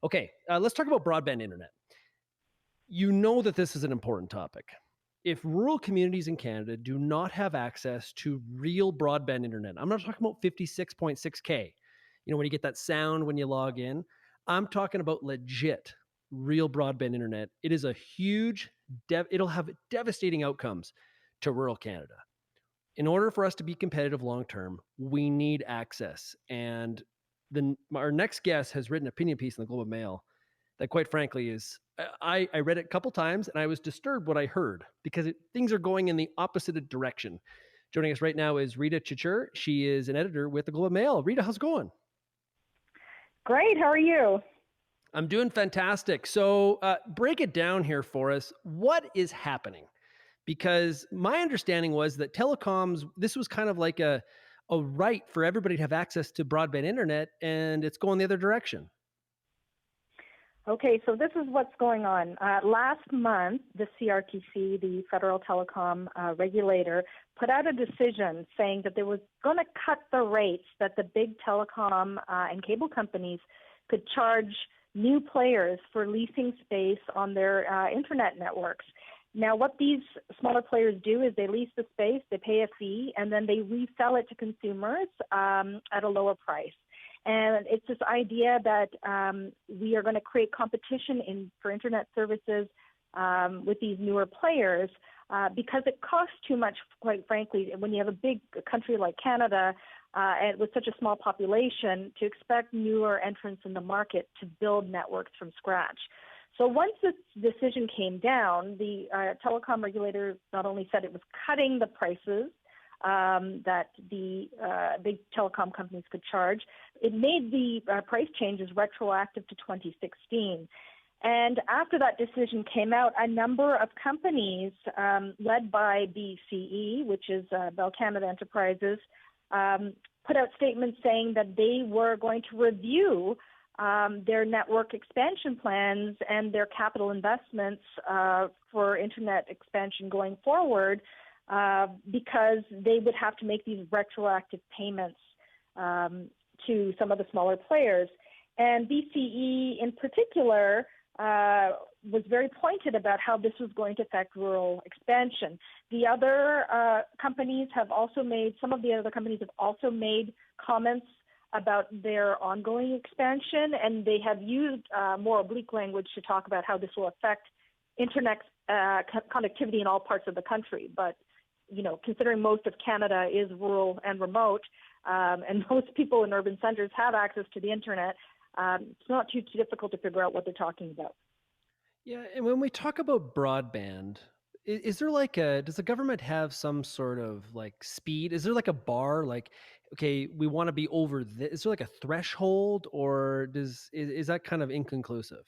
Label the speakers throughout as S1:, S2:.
S1: Okay, let's talk about broadband internet. You know that this is an important topic. If rural communities in Canada do not have access to real broadband internet, I'm not talking about 56.6K, when you get that sound when you log in. I'm talking about legit, real broadband internet. It is a huge, it'll have devastating outcomes to rural Canada. In order for us to be competitive long term, we need access. And our next guest has written an opinion piece in the Globe and Mail that, quite frankly, is I read it a couple times and I was disturbed what I heard because things are going in the opposite direction. Joining us right now is Rita Trichur. She is an editor with the Globe and Mail. Rita, how's it going?
S2: Great. How are you?
S1: I'm doing fantastic. So break it down here for us. What is happening? Because my understanding was that telecoms, this was kind of like a right for everybody to have access to broadband internet, and it's going the other direction.
S2: Okay, so this is what's going on. Last month, the CRTC, the Federal Telecom Regulator, put out a decision saying that they were going to cut the rates that the big telecom and cable companies could charge new players for leasing space on their internet networks. Now, what these smaller players do is they lease the space, they pay a fee, and then they resell it to consumers at a lower price. And it's this idea that we are going to create competition for internet services with these newer players because it costs too much, quite frankly, when you have a big country like Canada and with such a small population, to expect newer entrants in the market to build networks from scratch. So once this decision came down, the telecom regulator not only said it was cutting the prices that the big telecom companies could charge, it made the price changes retroactive to 2016. And after that decision came out, a number of companies led by BCE, which is Bell Canada Enterprises, put out statements saying that they were going to review their network expansion plans and their capital investments for internet expansion going forward because they would have to make these retroactive payments to some of the smaller players. And BCE in particular was very pointed about how this was going to affect rural expansion. The other companies have also made, some of the other companies have also made comments about their ongoing expansion, and they have used more oblique language to talk about how this will affect internet connectivity in all parts of the country. But, considering most of Canada is rural and remote, and most people in urban centers have access to the internet, it's not too difficult to figure out what they're talking about.
S1: Yeah, and when we talk about broadband, is there does the government have some sort of speed? Is there a bar, okay, we want to be over this? Is there a threshold, or is that kind of inconclusive?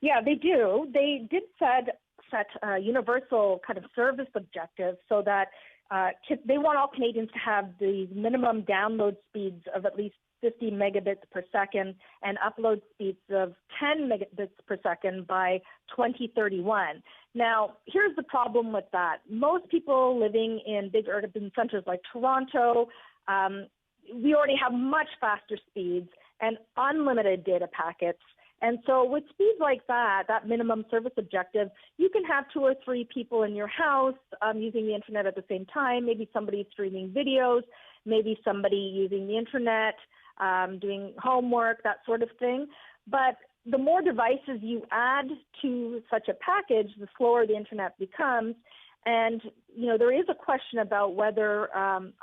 S2: Yeah, they do. They did set a universal kind of service objective so that they want all Canadians to have the minimum download speeds of at least 50 megabits per second and upload speeds of 10 megabits per second by 2031. Now, here's the problem with that. Most people living in big urban centers like Toronto, we already have much faster speeds and unlimited data packets. And so with speeds like that minimum service objective, you can have 2 or 3 people in your house using the internet at the same time, maybe somebody streaming videos, maybe somebody using the internet, doing homework, that sort of thing. But the more devices you add to such a package, the slower the internet becomes. And, there is a question about whether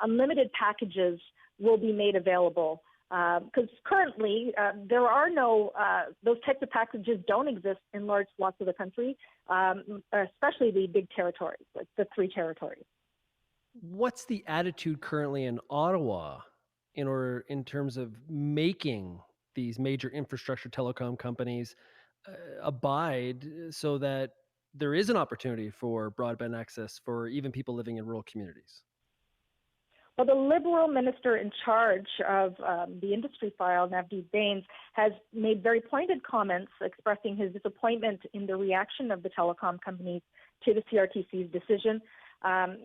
S2: unlimited packages will be made available. Because currently there are no, those types of packages don't exist in large swaths of the country, especially the big territories, like the 3 territories.
S1: What's the attitude currently in Ottawa in terms of making these major infrastructure telecom companies abide so that there is an opportunity for broadband access for even people living in rural communities?
S2: Well, the Liberal minister in charge of the industry file, Navdeep Bains, has made very pointed comments expressing his disappointment in the reaction of the telecom companies to the CRTC's decision.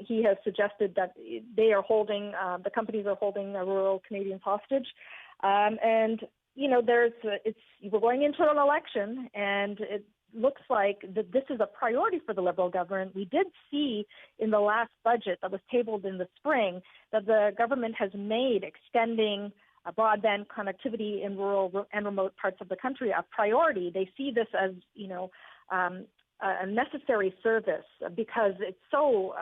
S2: He has suggested that the companies are holding rural Canadians hostage. And we're going into an election, and it looks like that this is a priority for the Liberal government. We did see in the last budget that was tabled in the spring that the government has made extending broadband connectivity in rural and remote parts of the country a priority. They see this as, a necessary service because it's so,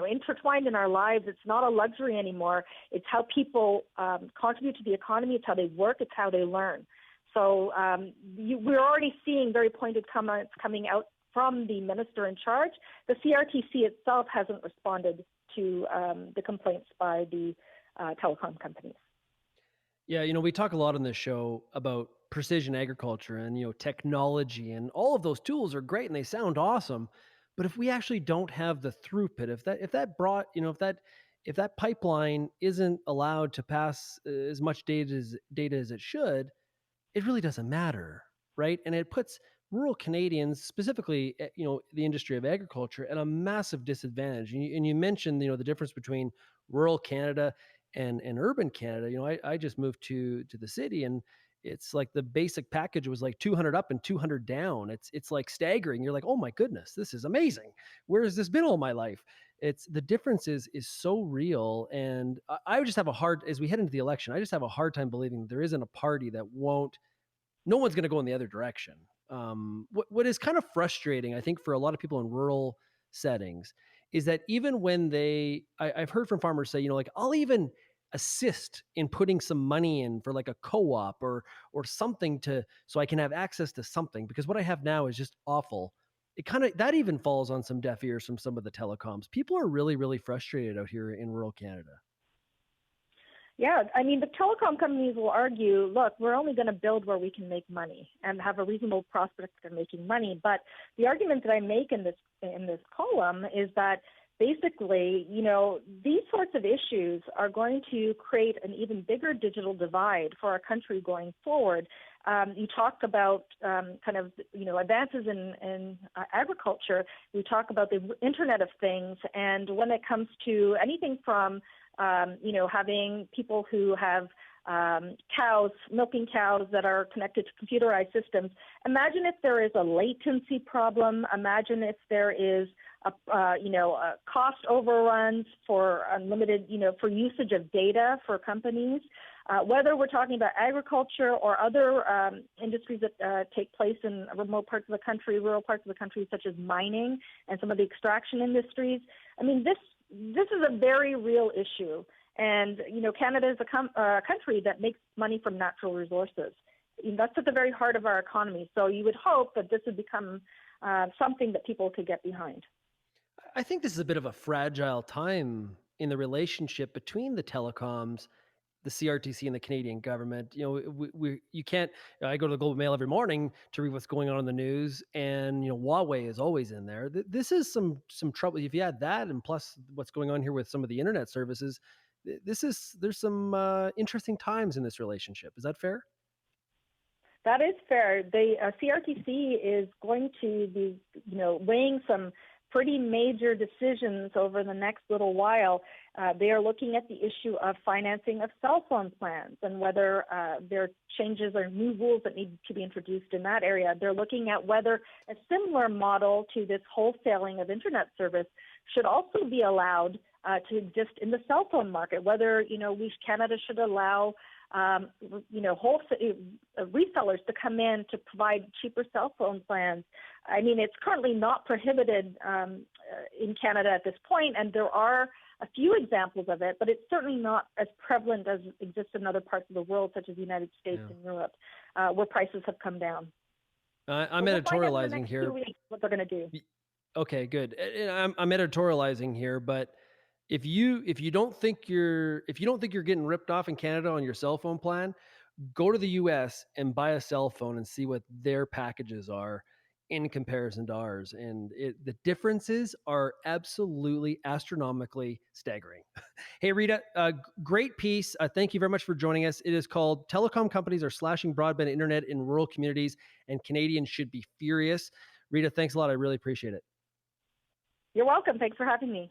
S2: intertwined in our lives. It's not a luxury anymore. It's how people contribute to the economy. It's how they work. It's how they learn. So we're already seeing very pointed comments coming out from the minister in charge. The CRTC itself hasn't responded to the complaints by the telecom companies.
S1: Yeah, we talk a lot on this show about precision agriculture and technology, and all of those tools are great and they sound awesome. But if we actually don't have the throughput, if that pipeline isn't allowed to pass as much data as it should, it really doesn't matter, right? And it puts rural Canadians, specifically, the industry of agriculture, at a massive disadvantage. And you mentioned, the difference between rural Canada and urban Canada. I just moved to the city, and it's like the basic package was like 200 up and 200 down. It's like staggering. You're like, oh my goodness, this is amazing. Where has this been all my life? It's the difference is so real. And I just have as we head into the election, I just have a hard time believing there isn't a party that no one's going to go in the other direction. What is kind of frustrating, I think, for a lot of people in rural settings is that even when I've heard from farmers say, I'll even assist in putting some money in for like a co-op or something so I can have access to something, because what I have now is just awful. That even falls on some deaf ears from some of the telecoms. People are really, really frustrated out here in rural Canada.
S2: Yeah, the telecom companies will argue, look, we're only going to build where we can make money and have a reasonable prospect for making money. But the argument that I make in this column is that basically, these sorts of issues are going to create an even bigger digital divide for our country going forward. You talked about advances in agriculture. We talk about the Internet of Things, and when it comes to anything from having people who have cows, milking cows that are connected to computerized systems. Imagine if there is a latency problem. Imagine if there is a cost overruns for unlimited, for usage of data for companies. Whether we're talking about agriculture or other industries that take place in remote parts of the country, rural parts of the country, such as mining and some of the extraction industries. This is a very real issue. And, Canada is a country that makes money from natural resources. That's at the very heart of our economy. So you would hope that this would become something that people could get behind.
S1: I think this is a bit of a fragile time in the relationship between the telecoms, the CRTC, and the Canadian government. You can't. I go to the Globe and Mail every morning to read what's going on in the news, and Huawei is always in there. This is some trouble. If you add that, and plus what's going on here with some of the internet services, there's some interesting times in this relationship. Is that fair?
S2: That is fair. The CRTC is going to be, weighing some pretty major decisions over the next little while. They are looking at the issue of financing of cell phone plans and whether there are changes or new rules that need to be introduced in that area. They're looking at whether a similar model to this wholesaling of internet service should also be allowed to exist in the cell phone market, whether, Canada should allow resellers to come in to provide cheaper cell phone plans. It's currently not prohibited in Canada at this point, and there are a few examples of it, but it's certainly not as prevalent as exists in other parts of the world, such as the United States and Europe, where prices have come down.
S1: I'm editorializing here.
S2: What they're going to do.
S1: Okay, good. I'm editorializing here, but if you don't think you're getting ripped off in Canada on your cell phone plan, go to the US and buy a cell phone and see what their packages are in comparison to ours. And the differences are absolutely astronomically staggering. Hey, Rita, great piece. Thank you very much for joining us. It is called Telecom Companies Are Slashing Broadband Internet in Rural Communities and Canadians Should Be Furious. Rita, thanks a lot. I really appreciate it.
S2: You're welcome. Thanks for having me.